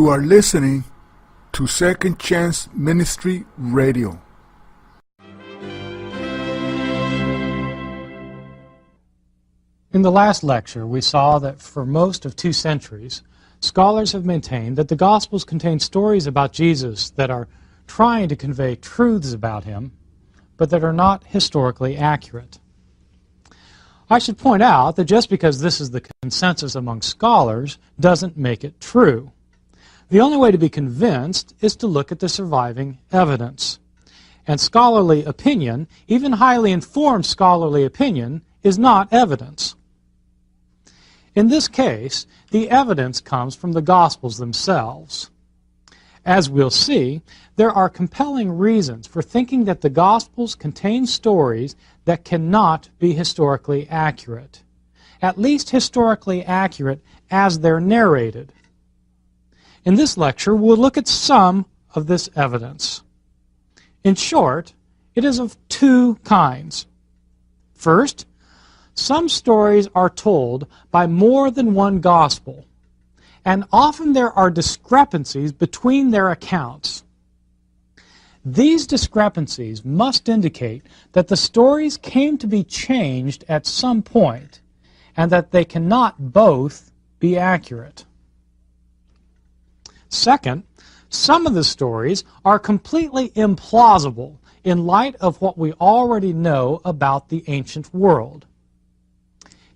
You are listening to Second Chance Ministry Radio. In the last lecture, we saw that for most of 2 centuries, scholars have maintained that the Gospels contain stories about Jesus that are trying to convey truths about him, but that are not historically accurate. I should point out that just because this is the consensus among scholars doesn't make it true. The only way to be convinced is to look at the surviving evidence. And scholarly opinion, even highly informed scholarly opinion, is not evidence. In this case, the evidence comes from the Gospels themselves. As we'll see, there are compelling reasons for thinking that the Gospels contain stories that cannot be historically accurate, at least historically accurate as they're narrated. In this lecture, we'll look at some of this evidence. In short, it is of 2 kinds. First, some stories are told by more than one gospel, and often there are discrepancies between their accounts. These discrepancies must indicate that the stories came to be changed at some point, and that they cannot both be accurate. Second, some of the stories are completely implausible in light of what we already know about the ancient world.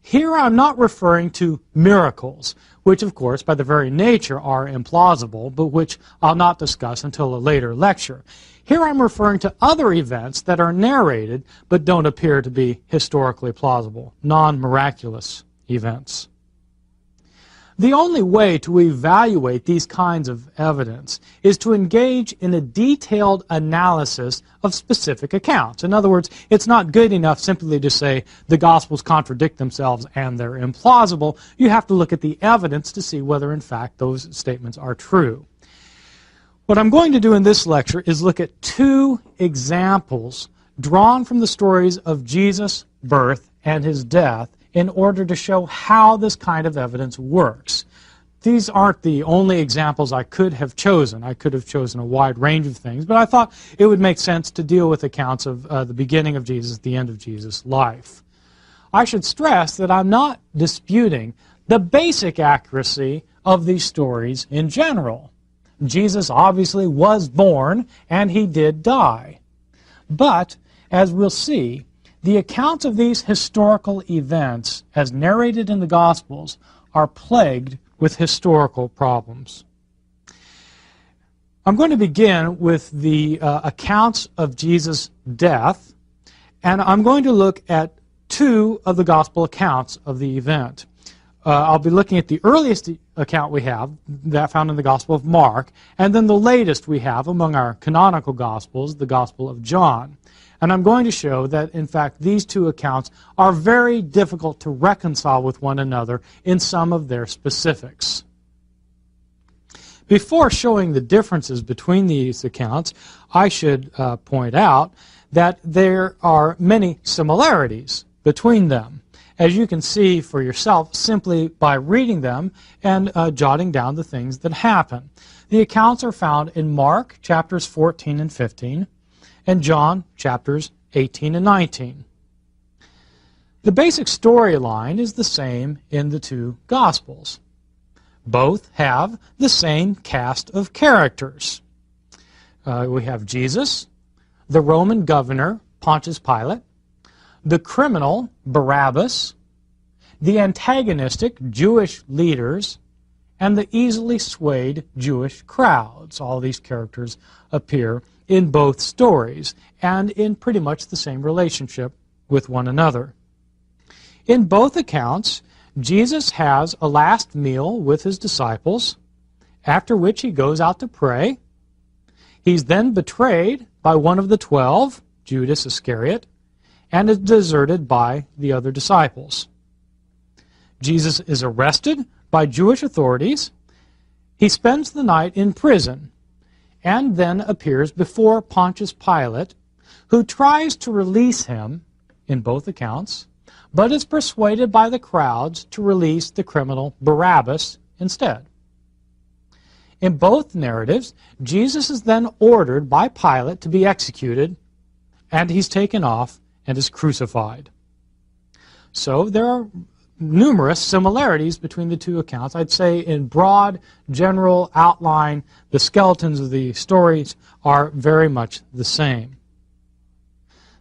Here I'm not referring to miracles, which of course by their very nature are implausible, but which I'll not discuss until a later lecture. Here I'm referring to other events that are narrated but don't appear to be historically plausible, non-miraculous events. The only way to evaluate these kinds of evidence is to engage in a detailed analysis of specific accounts. In other words, it's not good enough simply to say the Gospels contradict themselves and they're implausible. You have to look at the evidence to see whether in fact those statements are true. What I'm going to do in this lecture is look at 2 examples drawn from the stories of Jesus' birth and his death in order to show how this kind of evidence works. These aren't the only examples I could have chosen. I could have chosen a wide range of things, but I thought it would make sense to deal with accounts of the beginning of Jesus, the end of Jesus' life. I should stress that I'm not disputing the basic accuracy of these stories in general. Jesus obviously was born, and he did die. But, as we'll see, the accounts of these historical events, as narrated in the Gospels, are plagued with historical problems. I'm going to begin with the accounts of Jesus' death, and I'm going to look at 2 of the Gospel accounts of the event. I'll be looking at the earliest account we have, that found in the Gospel of Mark, and then the latest we have among our canonical Gospels, the Gospel of John. And I'm going to show that, in fact, these 2 accounts are very difficult to reconcile with one another in some of their specifics. Before showing the differences between these accounts, I should point out that there are many similarities between them, as you can see for yourself simply by reading them and jotting down the things that happen. The accounts are found in Mark chapters 14 and 15, and John chapters 18 and 19. The basic storyline is the same in the 2 Gospels. Both have the same cast of characters. We have Jesus, the Roman governor Pontius Pilate, the criminal Barabbas, the antagonistic Jewish leaders, and the easily swayed Jewish crowds. All these characters appear in both stories, and in pretty much the same relationship with one another. In both accounts, Jesus has a last meal with his disciples, after which he goes out to pray. He's then betrayed by one of the 12, Judas Iscariot, and is deserted by the other disciples. Jesus is arrested by Jewish authorities. He spends the night in prison, and then appears before Pontius Pilate, who tries to release him in both accounts, but is persuaded by the crowds to release the criminal Barabbas instead. In both narratives, Jesus is then ordered by Pilate to be executed, and he's taken off and is crucified. So there are numerous similarities between the two accounts. I'd say in broad, general outline, the skeletons of the stories are very much the same.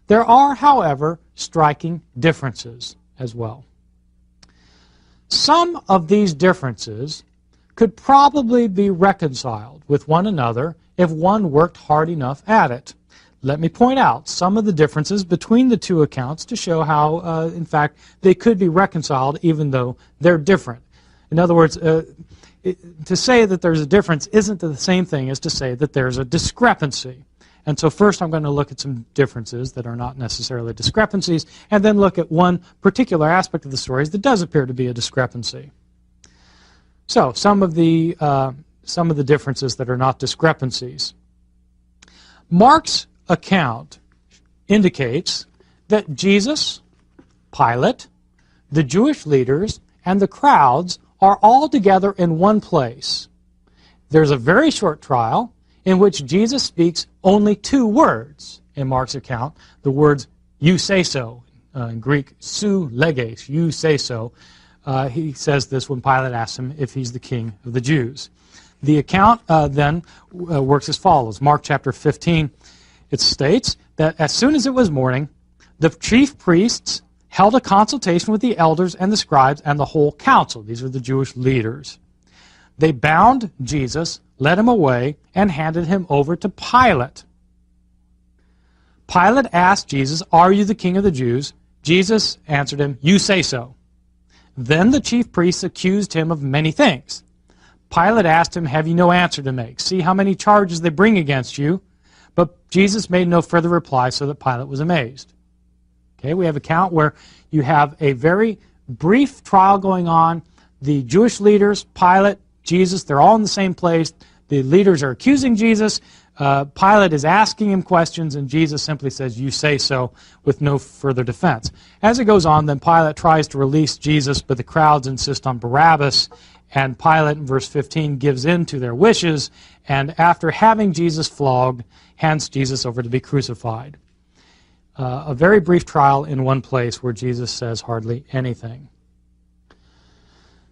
There are, however, striking differences as well. Some of these differences could probably be reconciled with one another if one worked hard enough at it. Let me point out some of the differences between the two accounts to show how, in fact, they could be reconciled even though they're different. In other words, to say that there's a difference isn't the same thing as to say that there's a discrepancy. And so first I'm going to look at some differences that are not necessarily discrepancies, and then look at one particular aspect of the stories that does appear to be a discrepancy. So some of the differences that are not discrepancies. Mark's account indicates that Jesus, Pilate, the Jewish leaders, and the crowds are all together in one place. There's a very short trial in which Jesus speaks only 2 words in Mark's account. The words, "you say so," in Greek, "su leges," "you say so." He says this when Pilate asks him if he's the king of the Jews. The account then works as follows. Mark chapter 15, it states that as soon as it was morning, the chief priests held a consultation with the elders and the scribes and the whole council. These are the Jewish leaders. They bound Jesus, led him away, and handed him over to Pilate. Pilate asked Jesus, "Are you the king of the Jews?" Jesus answered him, "You say so." Then the chief priests accused him of many things. Pilate asked him, "Have you no answer to make? See how many charges they bring against you." But Jesus made no further reply, so that Pilate was amazed. Okay, we have an account where you have a very brief trial going on. The Jewish leaders, Pilate, Jesus, they're all in the same place. The leaders are accusing Jesus. Pilate is asking him questions, and Jesus simply says, "You say so," with no further defense. As it goes on, then Pilate tries to release Jesus, but the crowds insist on Barabbas, and Pilate, in verse 15, gives in to their wishes, and after having Jesus flogged, hands Jesus over to be crucified. A very brief trial in one place where Jesus says hardly anything.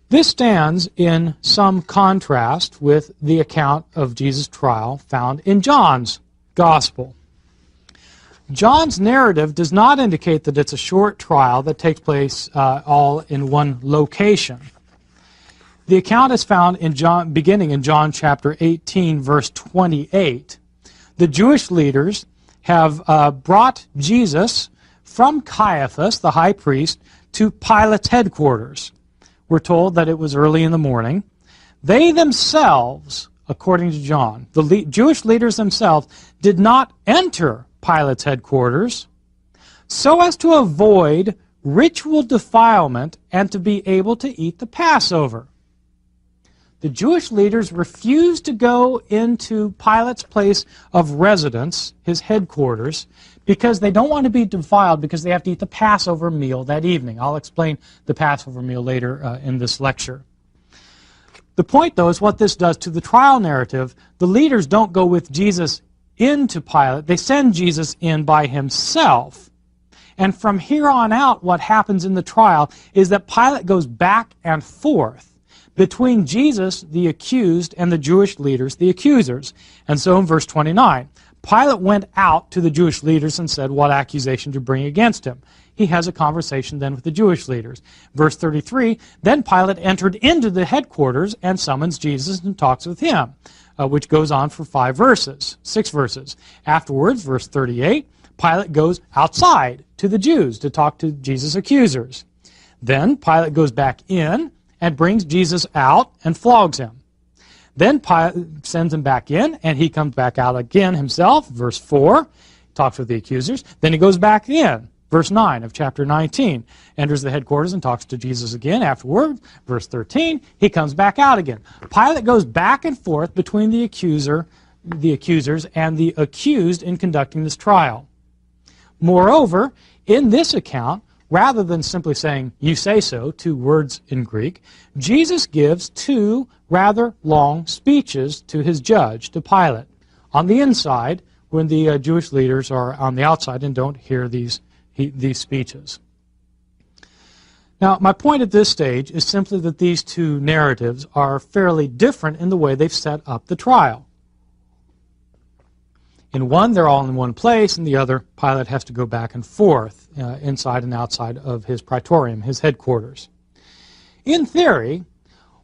This stands in some contrast with the account of Jesus' trial found in John's Gospel. John's narrative does not indicate that it's a short trial that takes place all in one location. The account is found in beginning in John chapter 18, verse 28. The Jewish leaders have brought Jesus from Caiaphas, the high priest, to Pilate's headquarters. We're told that it was early in the morning. They themselves, according to John, the Jewish leaders themselves, did not enter Pilate's headquarters so as to avoid ritual defilement and to be able to eat the Passover. The Jewish leaders refused to go into Pilate's place of residence, his headquarters, because they don't want to be defiled because they have to eat the Passover meal that evening. I'll explain the Passover meal later in this lecture. The point, though, is what this does to the trial narrative. The leaders don't go with Jesus into Pilate. They send Jesus in by himself. And from here on out, what happens in the trial is that Pilate goes back and forth between Jesus, the accused, and the Jewish leaders, the accusers. And so in verse 29, Pilate went out to the Jewish leaders and said, "What accusation to bring against him?" He has a conversation then with the Jewish leaders. Verse 33, then Pilate entered into the headquarters and summons Jesus and talks with him, which goes on for 6 verses. Afterwards, verse 38, Pilate goes outside to the Jews to talk to Jesus' accusers. Then Pilate goes back in and brings Jesus out and flogs him. Then Pilate sends him back in, and he comes back out again himself. Verse 4, talks with the accusers. Then he goes back in. Verse 9 of chapter 19, enters the headquarters and talks to Jesus again. Afterward, verse 13, he comes back out again. Pilate goes back and forth between the accusers, and the accused in conducting this trial. Moreover, in this account, rather than simply saying, "You say so," 2 words in Greek, Jesus gives 2 rather long speeches to his judge, to Pilate, on the inside, when the Jewish leaders are on the outside and don't hear these speeches. Now, my point at this stage is simply that these two narratives are fairly different in the way they've set up the trial. In one, they're all in one place, and the other, Pilate has to go back and forth inside and outside of his praetorium, his headquarters. In theory,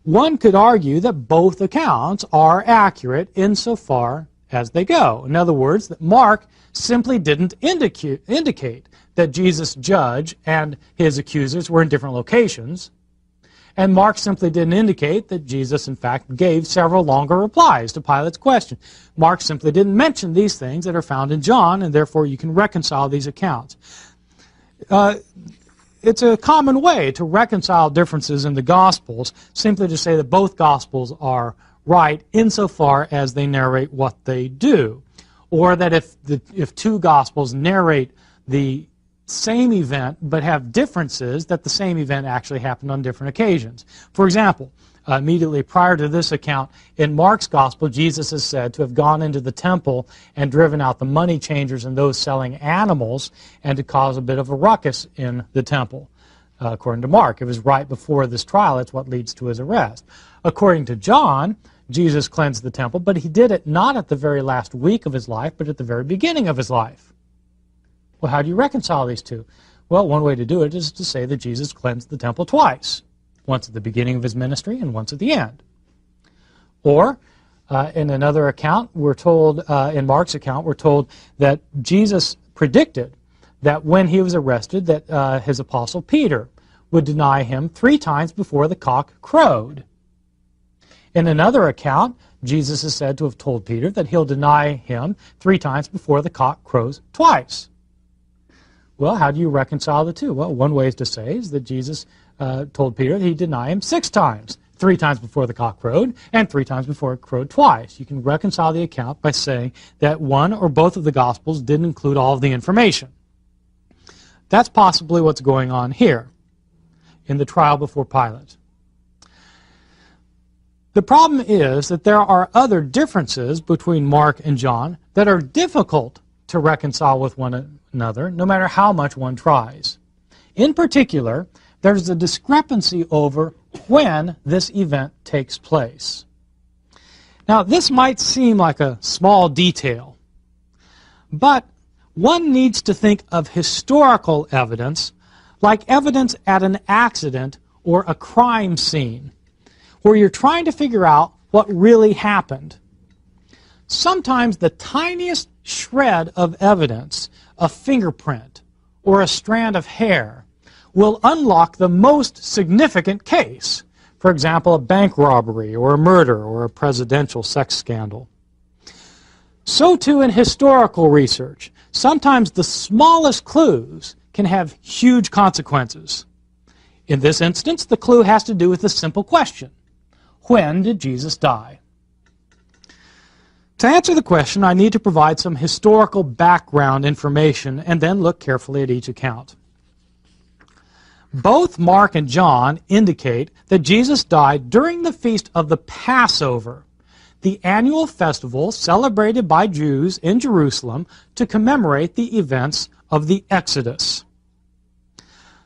one could argue that both accounts are accurate insofar as they go. In other words, that Mark simply didn't indicate that Jesus' judge and his accusers were in different locations, and Mark simply didn't indicate that Jesus, in fact, gave several longer replies to Pilate's question. Mark simply didn't mention these things that are found in John, and therefore you can reconcile these accounts. It's a common way to reconcile differences in the Gospels, simply to say that both Gospels are right insofar as they narrate what they do, or that if two Gospels narrate the same event but have differences, that the same event actually happened on different occasions. For example, immediately prior to this account, in Mark's Gospel, Jesus is said to have gone into the temple and driven out the money changers and those selling animals, and to cause a bit of a ruckus in the temple. According to Mark, it was right before this trial. It's what leads to his arrest. According to John, Jesus cleansed the temple, but he did it not at the very last week of his life, but at the very beginning of his life. Well, how do you reconcile these two? Well, one way to do it is to say that Jesus cleansed the temple twice, once at the beginning of his ministry and once at the end. Or, in another account, we're told, in Mark's account, we're told that Jesus predicted that when he was arrested, that his apostle Peter would deny him 3 times before the cock crowed. In another account, Jesus is said to have told Peter that he'll deny him 3 times before the cock crows twice. Well, how do you reconcile the two? Well, one way is to say is that Jesus told Peter that he'd deny him 6 times, 3 times before the cock crowed, and 3 times before it crowed twice. You can reconcile the account by saying that one or both of the Gospels didn't include all of the information. That's possibly what's going on here in the trial before Pilate. The problem is that there are other differences between Mark and John that are difficult to reconcile with one another, no matter how much one tries. In particular, there's a discrepancy over when this event takes place. Now, this might seem like a small detail, but one needs to think of historical evidence like evidence at an accident or a crime scene, where you're trying to figure out what really happened. Sometimes the tiniest shred of evidence, a fingerprint or a strand of hair, will unlock the most significant case. For example, a bank robbery or a murder or a presidential sex scandal. So too in historical research. Sometimes the smallest clues can have huge consequences. In this instance, the clue has to do with the simple question: when did Jesus die? To answer the question, I need to provide some historical background information and then look carefully at each account. Both Mark and John indicate that Jesus died during the feast of the Passover, the annual festival celebrated by Jews in Jerusalem to commemorate the events of the Exodus.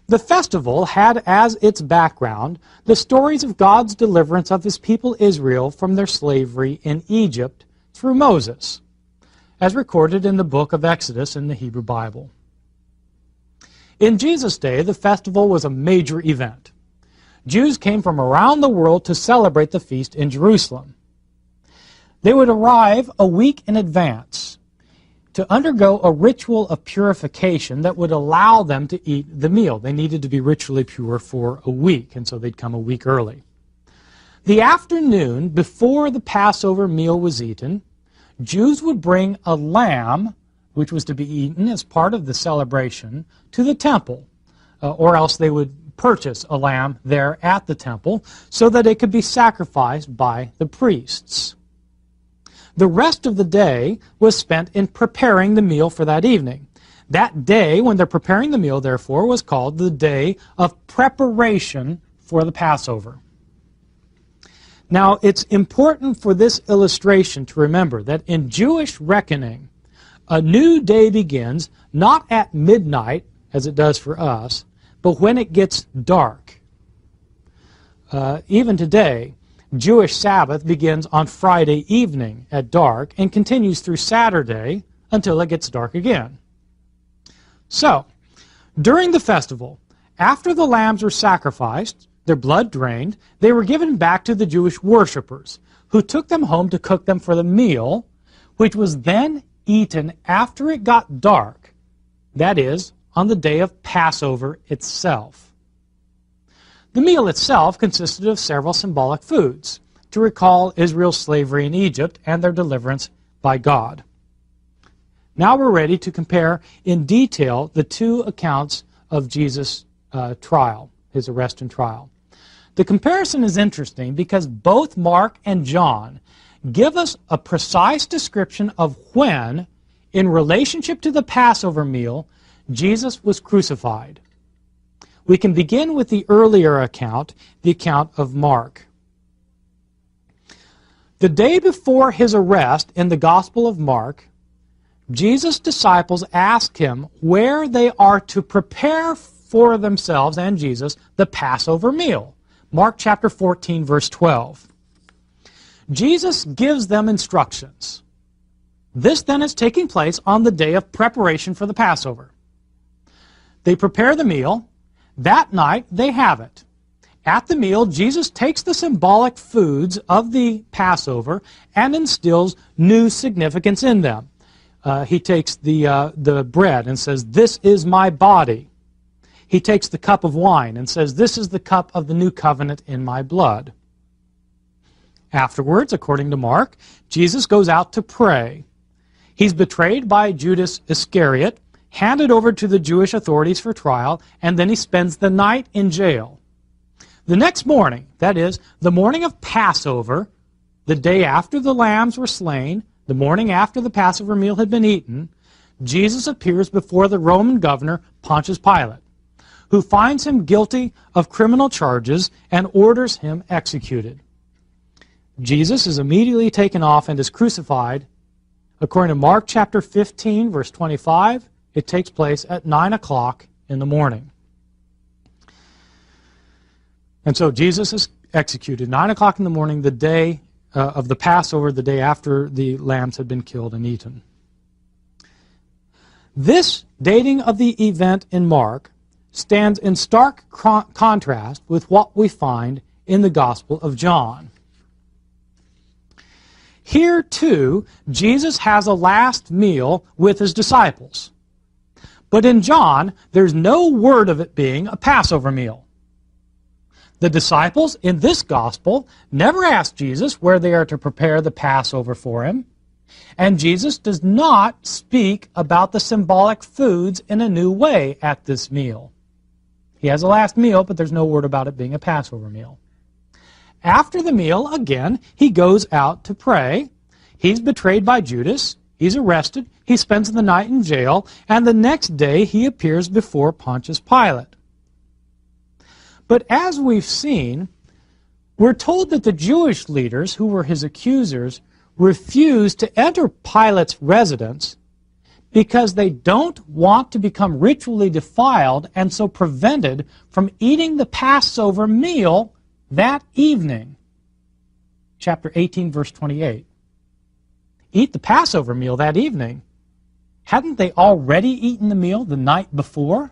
The festival had as its background the stories of God's deliverance of his people Israel from their slavery in Egypt through Moses, as recorded in the book of Exodus in the Hebrew Bible. In Jesus' day, the festival was a major event. Jews came from around the world to celebrate the feast in Jerusalem. They would arrive a week in advance to undergo a ritual of purification that would allow them to eat the meal. They needed to be ritually pure for a week, and so they'd come a week early. The afternoon before the Passover meal was eaten, Jews would bring a lamb, which was to be eaten as part of the celebration, to the temple, or else they would purchase a lamb there at the temple so that it could be sacrificed by the priests. The rest of the day was spent in preparing the meal for that evening. That day, when they're preparing the meal, therefore, was called the day of preparation for the Passover. Now, it's important for this illustration to remember that in Jewish reckoning, a new day begins not at midnight, as it does for us, but when it gets dark. Even today, Jewish Sabbath begins on Friday evening at dark and continues through Saturday until it gets dark again. So, during the festival, after the lambs were sacrificed, their blood drained, they were given back to the Jewish worshippers, who took them home to cook them for the meal, which was then eaten after it got dark, that is, on the day of Passover itself. The meal itself consisted of several symbolic foods to recall Israel's slavery in Egypt and their deliverance by God. Now we're ready to compare in detail the two accounts of Jesus' trial, his arrest and trial. The comparison is interesting because both Mark and John give us a precise description of when, in relationship to the Passover meal, Jesus was crucified. We can begin with the earlier account, the account of Mark. The day before his arrest in the Gospel of Mark, Jesus' disciples ask him where they are to prepare for themselves and Jesus the Passover meal. Mark chapter 14, verse 12. Jesus gives them instructions. This then is taking place on the day of preparation for the Passover. They prepare the meal. That night they have it. At the meal, Jesus takes the symbolic foods of the Passover and instills new significance in them. He takes the bread and says, "This is my body." He takes the cup of wine and says, "This is the cup of the new covenant in my blood." Afterwards, according to Mark, Jesus goes out to pray. He's betrayed by Judas Iscariot, handed over to the Jewish authorities for trial, and then he spends the night in jail. The next morning, that is, the morning of Passover, the day after the lambs were slain, the morning after the Passover meal had been eaten, Jesus appears before the Roman governor, Pontius Pilate, who finds him guilty of criminal charges and orders him executed. Jesus is immediately taken off and is crucified. According to Mark chapter 15, verse 25, it takes place at 9 o'clock in the morning. And so Jesus is executed 9 o'clock in the morning, the day of the Passover, the day after the lambs had been killed and eaten. This dating of the event in Mark stands in stark contrast with what we find in the Gospel of John. Here, too, Jesus has a last meal with his disciples. But in John, there's no word of it being a Passover meal. The disciples in this Gospel never ask Jesus where they are to prepare the Passover for him, and Jesus does not speak about the symbolic foods in a new way at this meal. He has a last meal, but there's no word about it being a Passover meal. After the meal, again, he goes out to pray. He's betrayed by Judas. He's arrested. He spends the night in jail. And the next day, he appears before Pontius Pilate. But as we've seen, we're told that the Jewish leaders, who were his accusers, refused to enter Pilate's residence because they don't want to become ritually defiled and so prevented from eating the Passover meal that evening. Chapter 18, verse 28. Eat the Passover meal that evening. Hadn't they already eaten the meal the night before?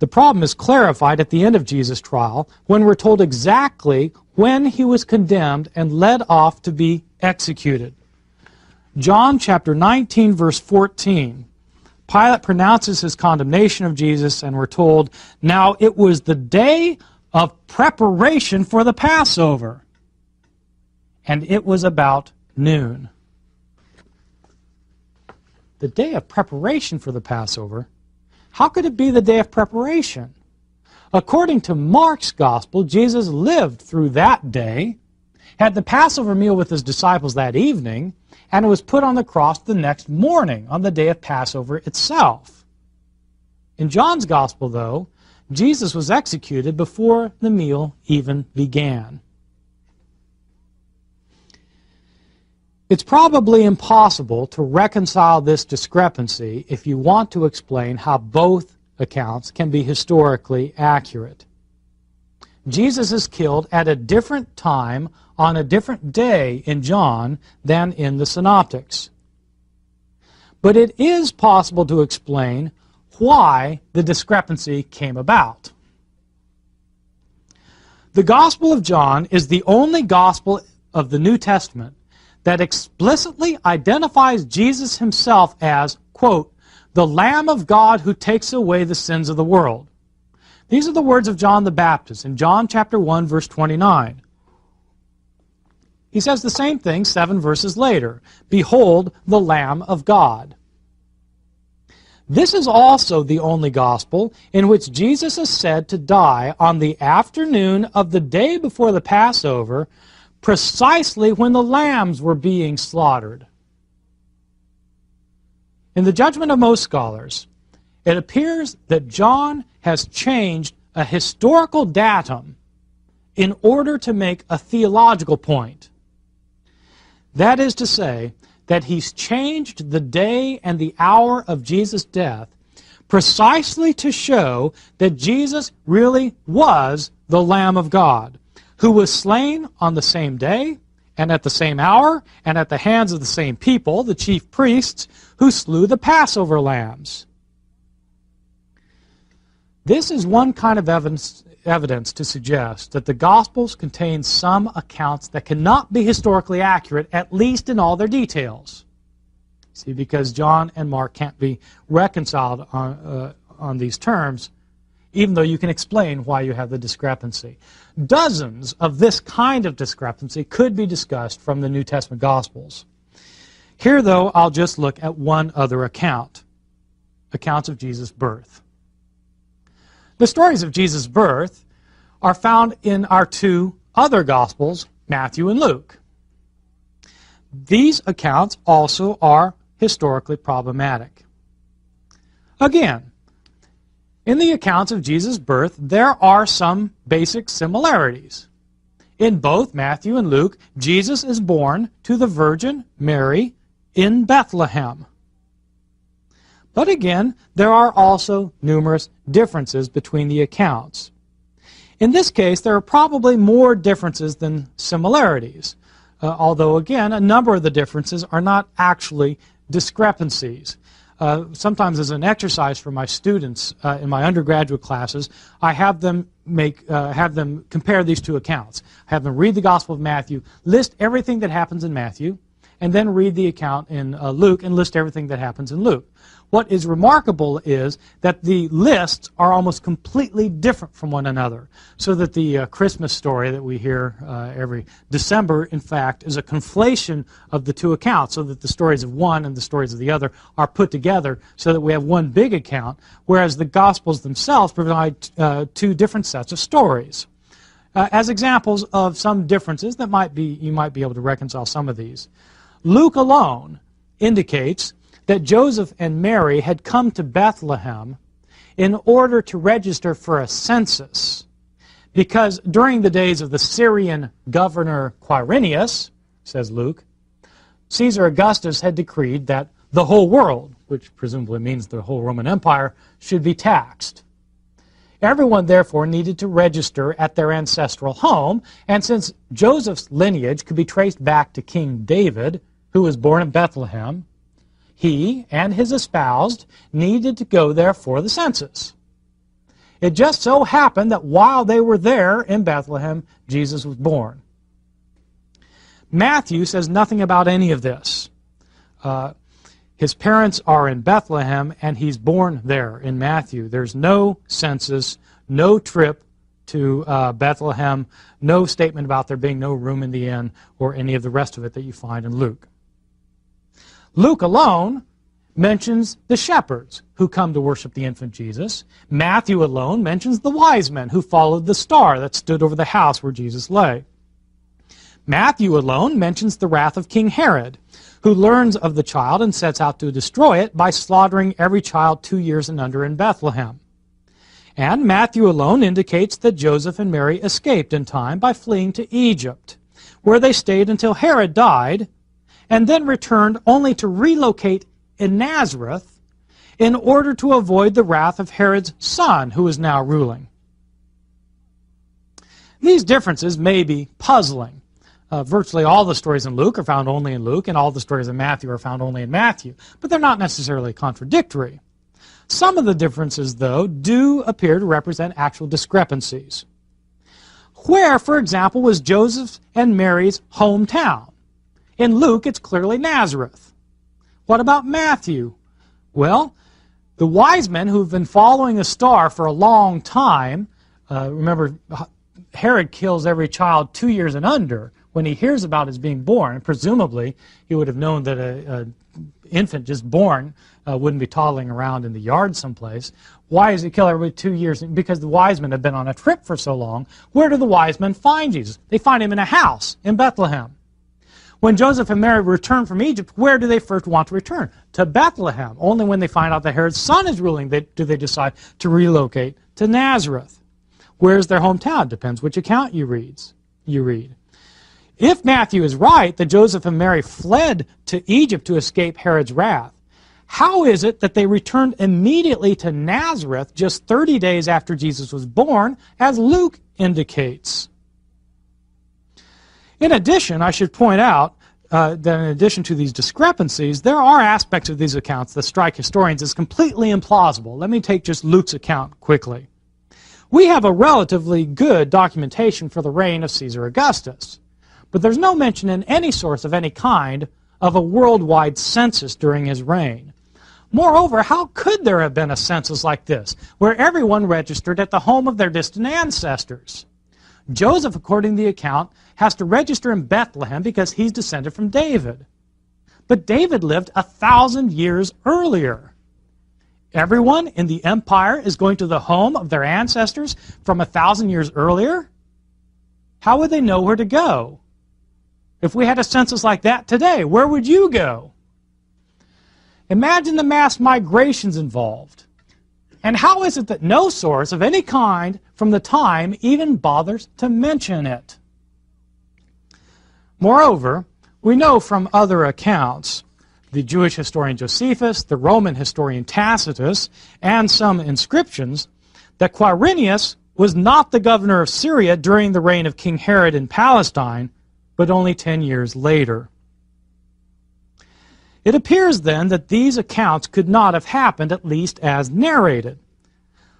The problem is clarified at the end of Jesus' trial when we're told exactly when he was condemned and led off to be executed. John chapter 19, verse 14. Pilate pronounces his condemnation of Jesus, and we're told, "Now it was the day of preparation for the Passover, and it was about noon." The day of preparation for the Passover? How could it be the day of preparation? According to Mark's Gospel, Jesus lived through that day, had the Passover meal with his disciples that evening, and was put on the cross the next morning, on the day of Passover itself. In John's Gospel, though, Jesus was executed before the meal even began. It's probably impossible to reconcile this discrepancy if you want to explain how both accounts can be historically accurate. Jesus is killed at a different time on a different day in John than in the Synoptics. But it is possible to explain why the discrepancy came about. The Gospel of John is the only gospel of the New Testament that explicitly identifies Jesus himself as, quote, the Lamb of God who takes away the sins of the world. These are the words of John the Baptist in John chapter 1, verse 29. He says the same thing 7 verses later. Behold, the Lamb of God. This is also the only gospel in which Jesus is said to die on the afternoon of the day before the Passover, precisely when the lambs were being slaughtered. In the judgment of most scholars, it appears that John has changed a historical datum in order to make a theological point. That is to say, that he's changed the day and the hour of Jesus' death precisely to show that Jesus really was the Lamb of God, who was slain on the same day and at the same hour and at the hands of the same people, the chief priests, who slew the Passover lambs. This is one kind of evidence to suggest that the Gospels contain some accounts that cannot be historically accurate, at least in all their details. See, because John and Mark can't be reconciled on these terms, even though you can explain why you have the discrepancy. Dozens of this kind of discrepancy could be discussed from the New Testament Gospels. Here, though, I'll just look at one other account, accounts of Jesus' birth. The stories of Jesus' birth are found in our two other Gospels, Matthew and Luke. These accounts also are historically problematic. Again, in the accounts of Jesus' birth, there are some basic similarities. In both Matthew and Luke, Jesus is born to the Virgin Mary in Bethlehem. But again, there are also numerous differences between the accounts. In this case, there are probably more differences than similarities, although again, a number of the differences are not actually discrepancies. Sometimes as an exercise for my students in my undergraduate classes, I have them compare these two accounts. I have them read the Gospel of Matthew, list everything that happens in Matthew, and then read the account in Luke and list everything that happens in Luke. What is remarkable is that the lists are almost completely different from one another, so that the Christmas story that we hear every December, in fact, is a conflation of the two accounts, so that the stories of one and the stories of the other are put together so that we have one big account, whereas the Gospels themselves provide two different sets of stories. As examples of some differences that you might be able to reconcile some of these. Luke alone indicates that Joseph and Mary had come to Bethlehem in order to register for a census, because during the days of the Syrian governor Quirinius, says Luke, Caesar Augustus had decreed that the whole world, which presumably means the whole Roman Empire, should be taxed. Everyone, therefore, needed to register at their ancestral home, and since Joseph's lineage could be traced back to King David, who was born in Bethlehem, he and his espoused needed to go there for the census. It just so happened that while they were there in Bethlehem, Jesus was born. Matthew says nothing about any of this. His parents are in Bethlehem, and he's born there in Matthew. There's no census, no trip to Bethlehem, no statement about there being no room in the inn, or any of the rest of it that you find in Luke. Luke alone mentions the shepherds who come to worship the infant Jesus. Matthew alone mentions the wise men who followed the star that stood over the house where Jesus lay. Matthew alone mentions the wrath of King Herod, who learns of the child and sets out to destroy it by slaughtering every child 2 years and under in Bethlehem. And Matthew alone indicates that Joseph and Mary escaped in time by fleeing to Egypt, where they stayed until Herod died, and then returned only to relocate in Nazareth in order to avoid the wrath of Herod's son, who is now ruling. These differences may be puzzling. Virtually all the stories in Luke are found only in Luke, and all the stories in Matthew are found only in Matthew, but they're not necessarily contradictory. Some of the differences, though, do appear to represent actual discrepancies. Where, for example, was Joseph and Mary's hometown? In Luke, it's clearly Nazareth. What about Matthew? Well, the wise men who've been following the star for a long time, remember, Herod kills every child 2 years and under when he hears about his being born. Presumably, he would have known that an infant just born wouldn't be toddling around in the yard someplace. Why does he kill everybody 2 years? Because the wise men have been on a trip for so long. Where do the wise men find Jesus? They find him in a house in Bethlehem. When Joseph and Mary return from Egypt, where do they first want to return? To Bethlehem. Only when they find out that Herod's son is ruling do they decide to relocate to Nazareth. Where's their hometown? Depends which account you read. If Matthew is right that Joseph and Mary fled to Egypt to escape Herod's wrath, how is it that they returned immediately to Nazareth just 30 days after Jesus was born, as Luke indicates? In addition, I should point out that in addition to these discrepancies, there are aspects of these accounts that strike historians as completely implausible. Let me take just Luke's account quickly. We have a relatively good documentation for the reign of Caesar Augustus, but there's no mention in any source of any kind of a worldwide census during his reign. Moreover, how could there have been a census like this, where everyone registered at the home of their distant ancestors? Joseph, according to the account, has to register in Bethlehem because he's descended from David. But David lived 1,000 years earlier. Everyone in the empire is going to the home of their ancestors from 1,000 years earlier? How would they know where to go? If we had a census like that today, where would you go? Imagine the mass migrations involved. And how is it that no source of any kind from the time even bothers to mention it? Moreover, we know from other accounts, the Jewish historian Josephus, the Roman historian Tacitus, and some inscriptions, that Quirinius was not the governor of Syria during the reign of King Herod in Palestine, but only 10 years later. It appears then that these accounts could not have happened, at least as narrated.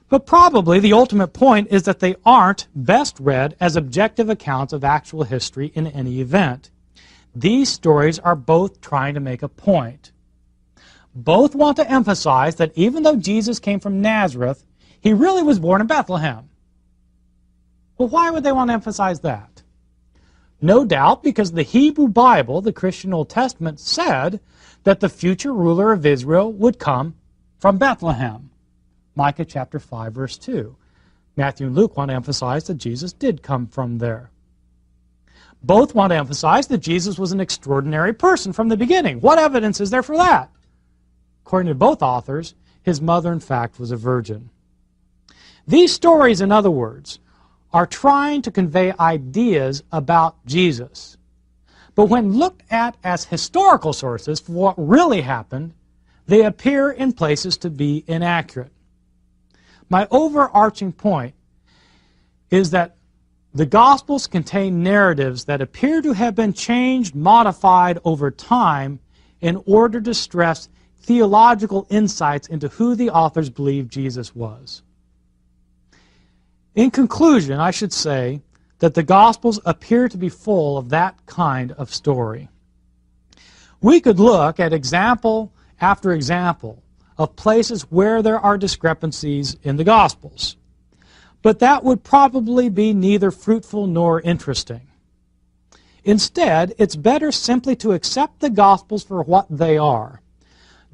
But probably the ultimate point is that they aren't best read as objective accounts of actual history in any event. These stories are both trying to make a point. Both want to emphasize that even though Jesus came from Nazareth, he really was born in Bethlehem. Well, why would they want to emphasize that? No doubt because the Hebrew Bible, the Christian Old Testament, said that the future ruler of Israel would come from Bethlehem. Micah chapter 5, verse 2. Matthew and Luke want to emphasize that Jesus did come from there. Both want to emphasize that Jesus was an extraordinary person from the beginning. What evidence is there for that? According to both authors, his mother, in fact, was a virgin. These stories, in other words, are trying to convey ideas about Jesus. But when looked at as historical sources for what really happened, they appear in places to be inaccurate. My overarching point is that the Gospels contain narratives that appear to have been changed, modified over time in order to stress theological insights into who the authors believed Jesus was. In conclusion, I should say that the Gospels appear to be full of that kind of story. We could look at example after example of places where there are discrepancies in the Gospels. But that would probably be neither fruitful nor interesting. Instead, it's better simply to accept the Gospels for what they are.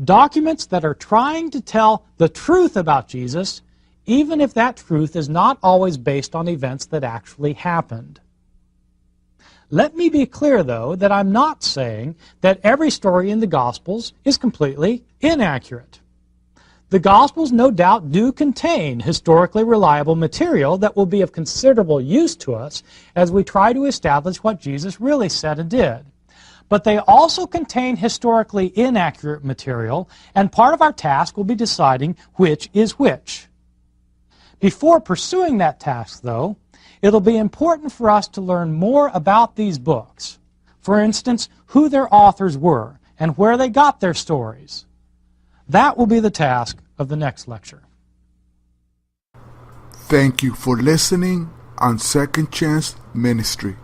Documents that are trying to tell the truth about Jesus, even if that truth is not always based on events that actually happened. Let me be clear, though, that I'm not saying that every story in the Gospels is completely inaccurate. The Gospels no doubt do contain historically reliable material that will be of considerable use to us as we try to establish what Jesus really said and did. But they also contain historically inaccurate material, and part of our task will be deciding which is which. Before pursuing that task, though, it'll be important for us to learn more about these books. For instance, who their authors were and where they got their stories. That will be the task of the next lecture. Thank you for listening on Second Chance Ministry.